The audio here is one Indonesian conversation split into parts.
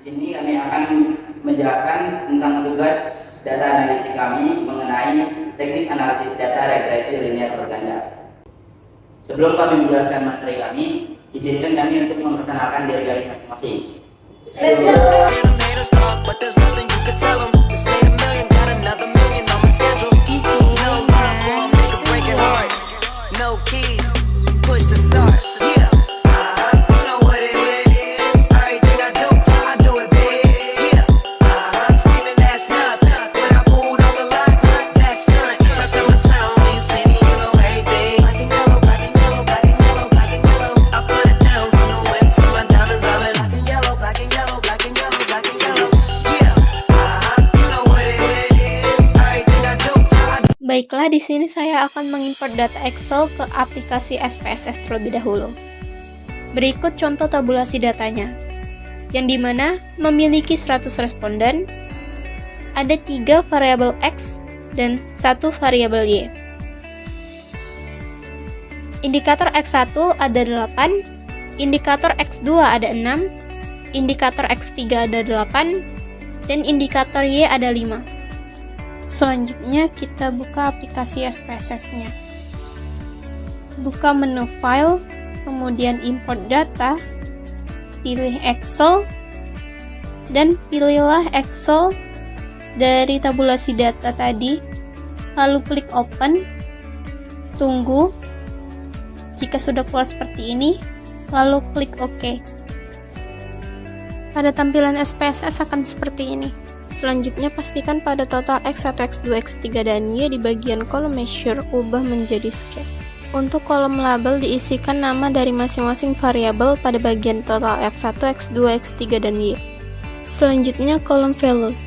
sini kami akan menjelaskan tentang tugas data analitik kami mengenai teknik analisis data regresi linear berganda. Sebelum kami menjelaskan materi kami, izinkan kami untuk memperkenalkan diri kami masing-masing. Let's go. Baiklah, di sini saya akan mengimport data Excel ke aplikasi SPSS terlebih dahulu. Berikut contoh tabulasi datanya, yang dimana memiliki 100 responden, ada 3 variabel X dan 1 variabel Y. Indikator X1 ada 8, indikator X2 ada 6, indikator X3 ada 8, dan indikator Y ada 5. Selanjutnya kita buka aplikasi SPSS-nya. Buka menu File, kemudian Import Data, pilih Excel, dan pilihlah Excel dari tabulasi data tadi, lalu klik Open, tunggu. Jika sudah keluar seperti ini, lalu klik OK. Pada tampilan SPSS akan seperti ini. Selanjutnya pastikan pada total X1, X2, X3, dan Y di bagian kolom measure ubah menjadi scale. Untuk kolom label diisikan nama dari masing-masing variabel pada bagian total X1, X2, X3, dan Y. Selanjutnya kolom values.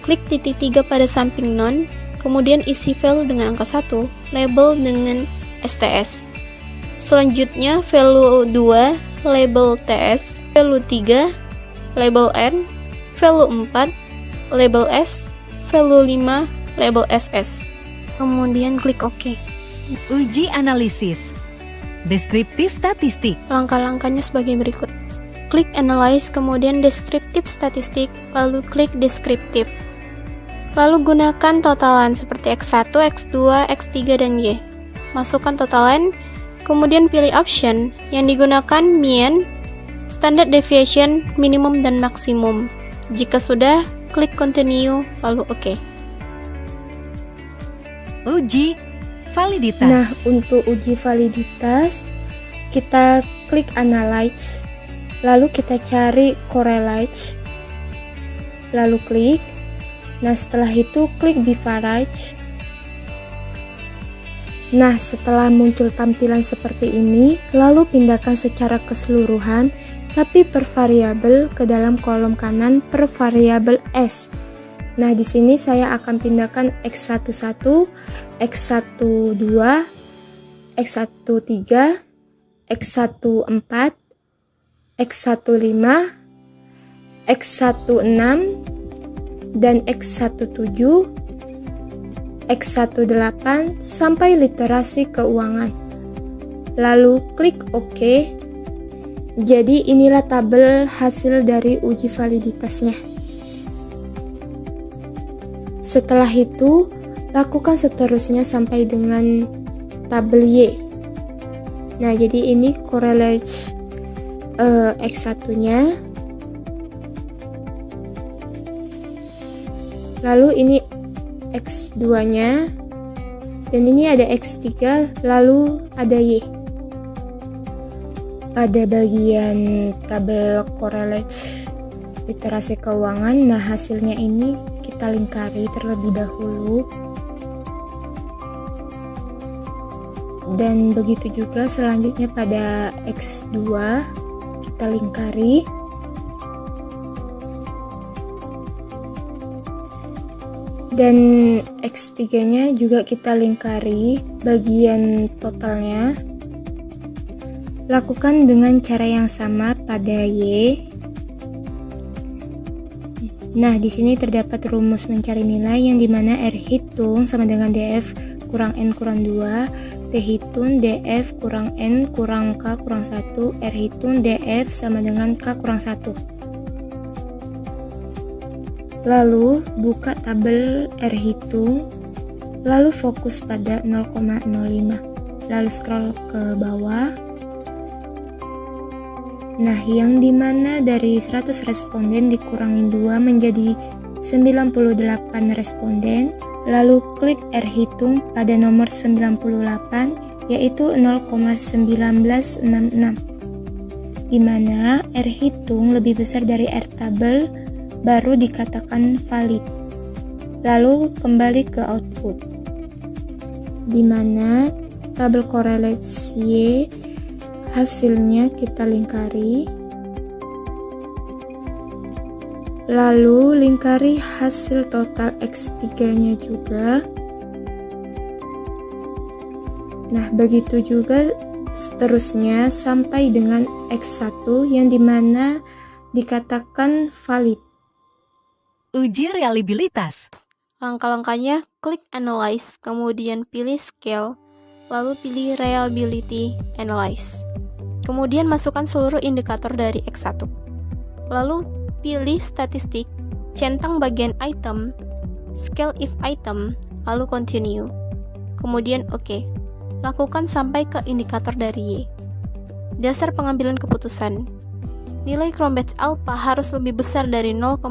Klik titik 3 pada samping non, kemudian isi value dengan angka 1, label dengan STS. Selanjutnya value 2, label TS, value 3, label N, value 4, label S, value 5, label SS. Kemudian klik OK. Uji analisis. Deskriptif statistik. Langkah-langkahnya sebagai berikut. Klik Analyze, kemudian Deskriptif statistik, lalu klik Deskriptif. Lalu gunakan totalan seperti X1, X2, X3, dan Y. Masukkan totalan, kemudian pilih option yang digunakan mean, standard deviation, minimum, dan maksimum. Jika sudah, klik continue, lalu OK. Uji validitas. Nah, untuk uji validitas, kita klik Analyze, lalu kita cari Correlate, lalu klik. Nah, setelah itu klik Beverage. Nah, setelah muncul tampilan seperti ini, lalu pindahkan secara keseluruhan tapi per variabel ke dalam kolom kanan per variabel S. Nah, di sini saya akan pindahkan X11, X12, X13, X14, X15, X16, dan X17, X18 sampai literasi keuangan. Lalu klik OK. Jadi inilah tabel hasil dari uji validitasnya. Setelah itu, lakukan seterusnya sampai dengan tabel Y. Nah, jadi ini correlate X1-nya. Lalu ini X2-nya. Dan ini ada X3, lalu ada Y. Pada bagian tabel correlate literasi keuangan, nah hasilnya ini kita lingkari terlebih dahulu. Dan begitu juga selanjutnya pada X2 kita lingkari. Dan X3-nya juga kita lingkari bagian totalnya. Lakukan dengan cara yang sama pada Y. Nah, di sini terdapat rumus mencari nilai yang dimana R hitung sama dengan DF kurang N kurang 2, T hitung DF kurang N kurang K kurang 1, R hitung DF sama dengan K kurang 1. Lalu buka tabel R hitung, lalu fokus pada 0,05. Lalu scroll ke bawah. Nah, yang dimana dari 100 responden dikurangin 2 menjadi 98 responden. Lalu klik R hitung pada nomor 98, yaitu 0,1966. Di mana R hitung lebih besar dari R tabel, baru dikatakan valid. Lalu kembali ke output, di mana tabel korelasi hasilnya kita lingkari, lalu lingkari hasil total X3-nya juga. Nah, begitu juga seterusnya sampai dengan X1 yang dimana dikatakan valid. Uji reliabilitas. Langkah-langkahnya, klik Analyze, kemudian pilih Scale, lalu pilih Reliability Analyze. Kemudian masukkan seluruh indikator dari X1. Lalu pilih Statistik, centang bagian Item, Scale if Item, lalu Continue. Kemudian OK. Lakukan sampai ke indikator dari Y. Dasar pengambilan keputusan. Nilai Cronbach's alpha harus lebih besar dari 0,6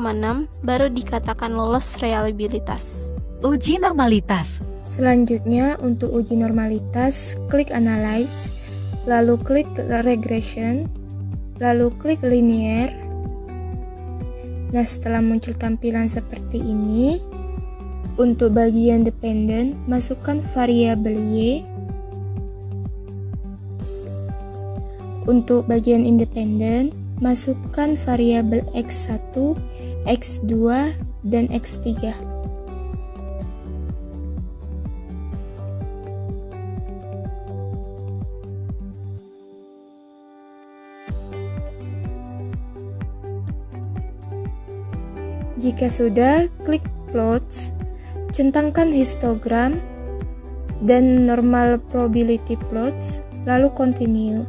baru dikatakan lolos reliabilitas. Uji normalitas. Selanjutnya untuk uji normalitas, klik Analyze, lalu klik Regression, lalu klik Linear. Nah, setelah muncul tampilan seperti ini, untuk bagian dependen, masukkan variabel Y. Untuk bagian independen, masukkan variabel X1, X2, dan X3. Jika sudah, klik Plots, centangkan histogram dan normal probability plots, lalu Continue.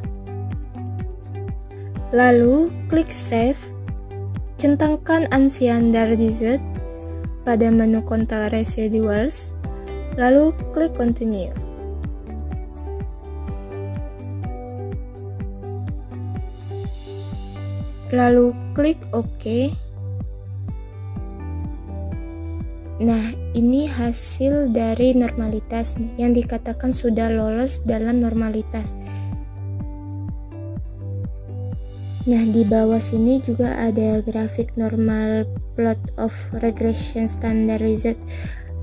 Lalu klik Save, centangkan Unstandardized pada menu kontak Residuals, lalu klik Continue. Lalu klik OK. Nah, ini hasil dari normalitas yang dikatakan sudah lolos dalam normalitas. Nah, di bawah sini juga ada grafik normal plot of regression standardized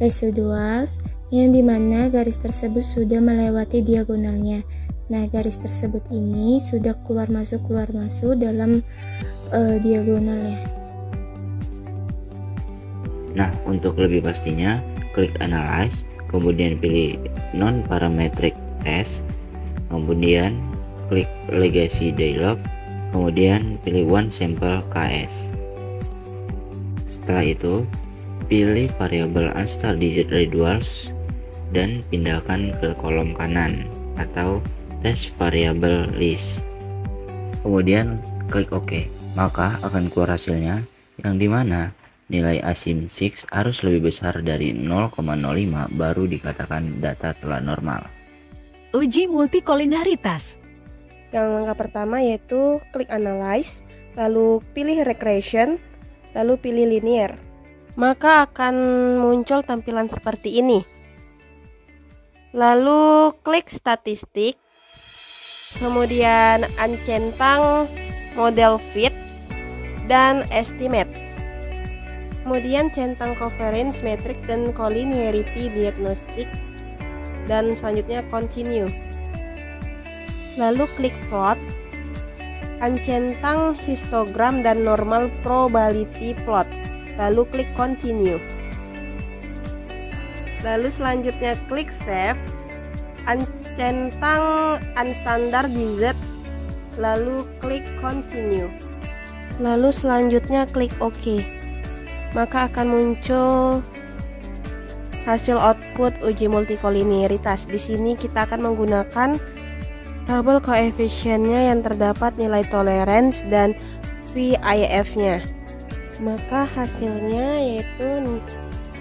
residuals yang dimana garis tersebut sudah melewati diagonalnya. Nah, garis tersebut ini sudah keluar masuk dalam diagonalnya. Nah, untuk lebih pastinya, klik Analyze, kemudian pilih Non-Parametric Test, kemudian klik Legacy Dialog, kemudian pilih One Sample KS. Setelah itu, pilih variabel Unstandardized Residuals dan pindahkan ke kolom kanan atau Test Variable List. Kemudian klik OK, maka akan keluar hasilnya yang dimana nilai asim 6 harus lebih besar dari 0,05 baru dikatakan data telah normal. Uji multikolinaritas. Yang langkah pertama yaitu klik Analyze, lalu pilih Regression, lalu pilih Linear. Maka akan muncul tampilan seperti ini. Lalu klik Statistik, kemudian uncentang Model Fit dan Estimate. Kemudian centang Covariance Matrix dan Collinearity Diagnostic, dan selanjutnya Continue. Lalu klik Plot, uncentang histogram dan normal probability plot, lalu klik Continue. Lalu selanjutnya klik Save, uncentang Unstandardized, lalu klik Continue. Lalu selanjutnya klik OK. Maka akan muncul hasil output uji multikolinaritas. Di sini kita akan menggunakan tabel koefisiennya yang terdapat nilai tolerance dan VIF-nya. maka hasilnya yaitu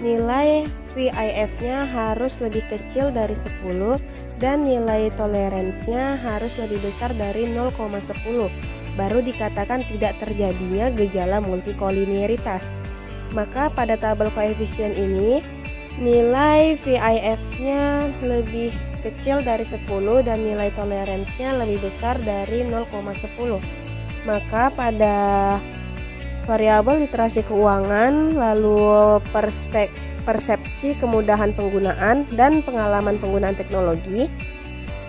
nilai VIF-nya harus lebih kecil dari 10 dan nilai toleransinya harus lebih besar dari 0,10, baru dikatakan tidak terjadinya gejala multikolinearitas. Maka pada tabel koefisien ini nilai VIF-nya lebih kecil dari 10 dan nilai toleransinya lebih besar dari 0,10. Maka pada variabel literasi keuangan, lalu persepsi kemudahan penggunaan dan pengalaman penggunaan teknologi,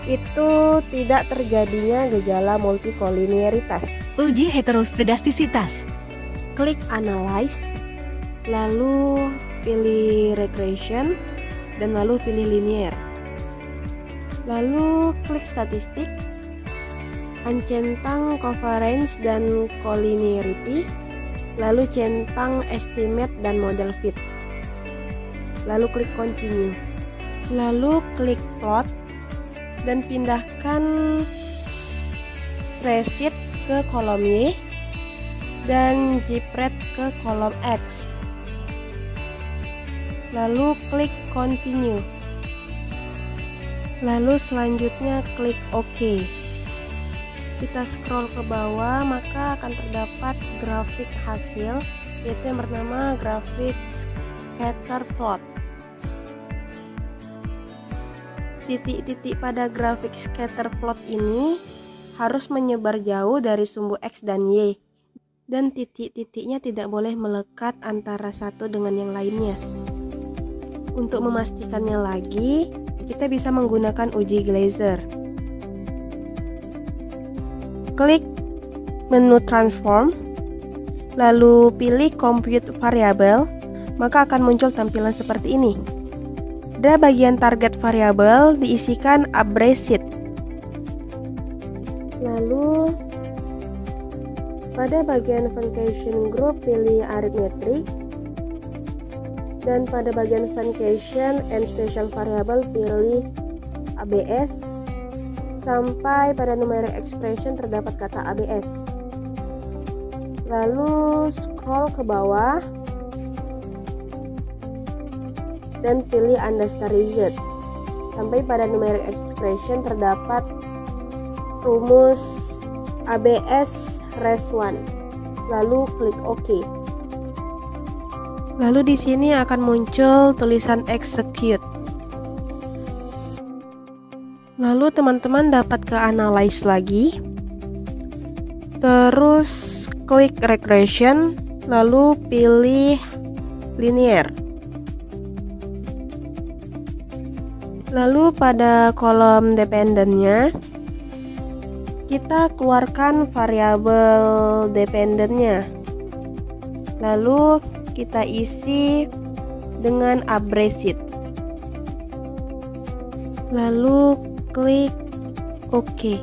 itu tidak terjadinya gejala multikolinearitas. Uji heteroskedastisitas. Klik analyze, lalu pilih regression, dan lalu pilih linear. Lalu klik statistik, centang covariance dan collinearity, lalu centang estimate dan model fit. Lalu klik continue. Lalu klik plot dan pindahkan receipt ke kolom Y dan JPRED ke kolom X. Lalu klik continue. Lalu selanjutnya klik OK. Kita scroll ke bawah, maka akan terdapat grafik hasil, yaitu yang bernama grafik scatter plot. Titik-titik pada grafik scatter plot ini harus menyebar jauh dari sumbu X dan Y, dan titik-titiknya tidak boleh melekat antara satu dengan yang lainnya. Untuk memastikannya lagi, kita bisa menggunakan uji Glaser. Klik menu transform, lalu pilih compute variable, maka akan muncul tampilan seperti ini. Pada bagian target variable diisikan abbreviate. Lalu pada bagian function group pilih arithmetic, dan pada bagian function and special variable pilih ABS, sampai pada numeric expression terdapat kata ABS. Lalu scroll ke bawah dan pilih understar result, sampai pada numeric expression terdapat rumus ABS res 1. Lalu klik OK. Lalu di sini akan muncul tulisan execute. Lalu teman-teman dapat ke analyze lagi, terus klik regression, lalu pilih linear. Lalu pada kolom dependennya kita keluarkan variabel dependennya, lalu kita isi dengan abbreviate, lalu klik OK.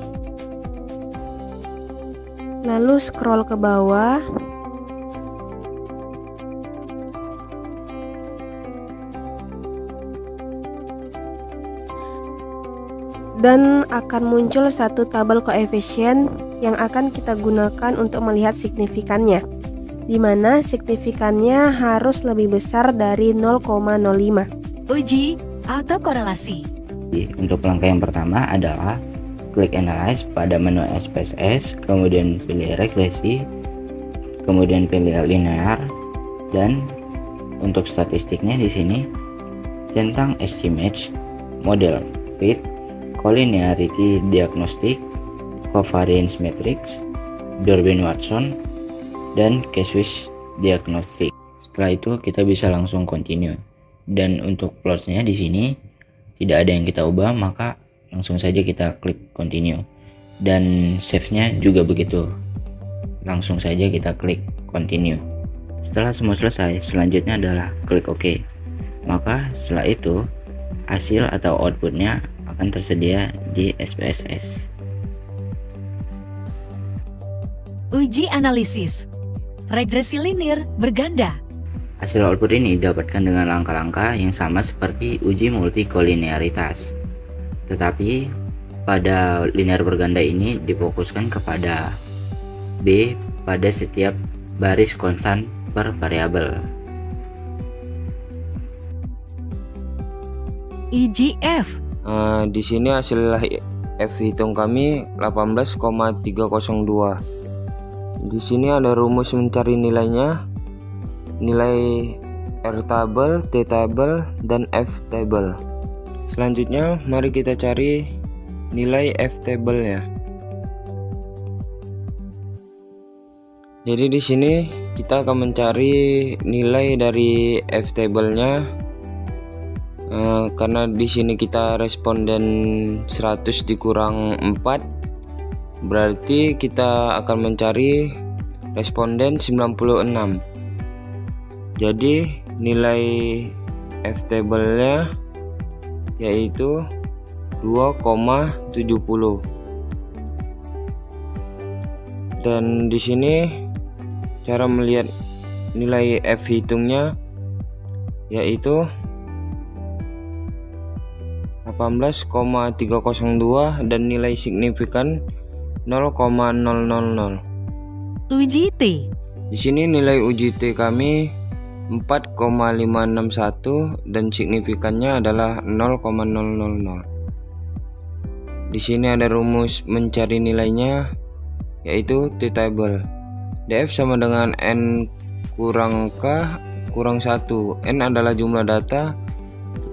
Lalu scroll ke bawah, dan akan muncul satu tabel koefisien yang akan kita gunakan untuk melihat signifikannya, di mana signifikannya harus lebih besar dari 0,05. Uji autokorelasi. Untuk langkah yang pertama adalah klik analyze pada menu SPSS, kemudian pilih regresi, kemudian pilih linear, dan untuk statistiknya di sini centang estimate, model fit, collinearity diagnostic, covariance matrix, Durbin-Watson, dan case-wise diagnostic. Setelah itu kita bisa langsung continue. Dan untuk plotnya di sini tidak ada yang kita ubah, maka langsung saja kita klik continue. Dan save-nya juga begitu. Langsung saja kita klik continue. Setelah semua selesai, selanjutnya adalah klik OK. Maka setelah itu hasil atau outputnya akan tersedia di SPSS. Uji analisis. Regresi linear berganda. Hasil output ini didapatkan dengan langkah-langkah yang sama seperti uji multikolinearitas. Tetapi pada linear berganda ini difokuskan kepada B pada setiap baris konstan per variabel. IGF. Di sini hasil F hitung kami 18,302. Di sini ada rumus mencari nilainya, nilai R table, T table, dan F table. Selanjutnya mari kita cari nilai F table-nya. Jadi di sini kita akan mencari nilai dari F table-nya. Karena di sini kita responden 100 dikurang 4, berarti kita akan mencari responden 96. Jadi nilai F table-nya yaitu 2,70. Dan di sini cara melihat nilai F hitungnya yaitu 18,302 dan nilai signifikan 0,000. Uji T. Di sini nilai uji T kami 4,561 dan signifikannya adalah 0,000. Di sini ada rumus mencari nilainya yaitu T table. DF sama dengan N kurang K kurang 1. N adalah jumlah data,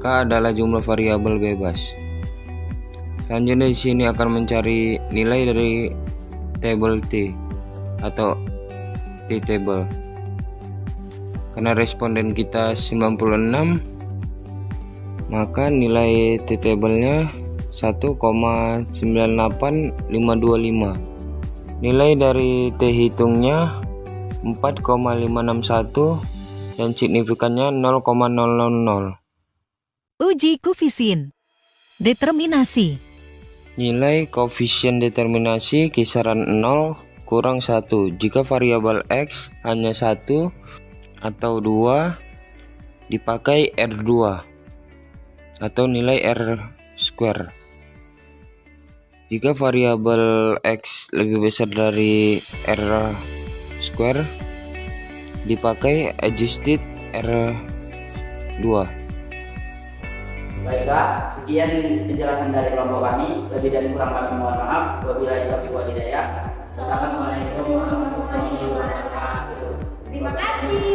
K adalah jumlah variabel bebas. Selanjutnya di sini akan mencari nilai dari table T atau T table. Karena responden kita 96, maka nilai T table-nya 1,98525. Nilai dari T hitungnya 4,561 dan signifikannya 0,000. Uji koefisien. Determinasi. Nilai koefisien determinasi kisaran 0 kurang 1 jika variabel X hanya 1 atau 2 dipakai R2 atau nilai R square. Jika variabel X lebih besar dari R square dipakai adjusted R2. Baiklah, sekian penjelasan dari kelompok kami. Lebih dan kurang kami mohon maaf. Wabillahi taufiq wal hidayah. Wassalamualaikum warahmatullahi wabarakatuh. Terima kasih.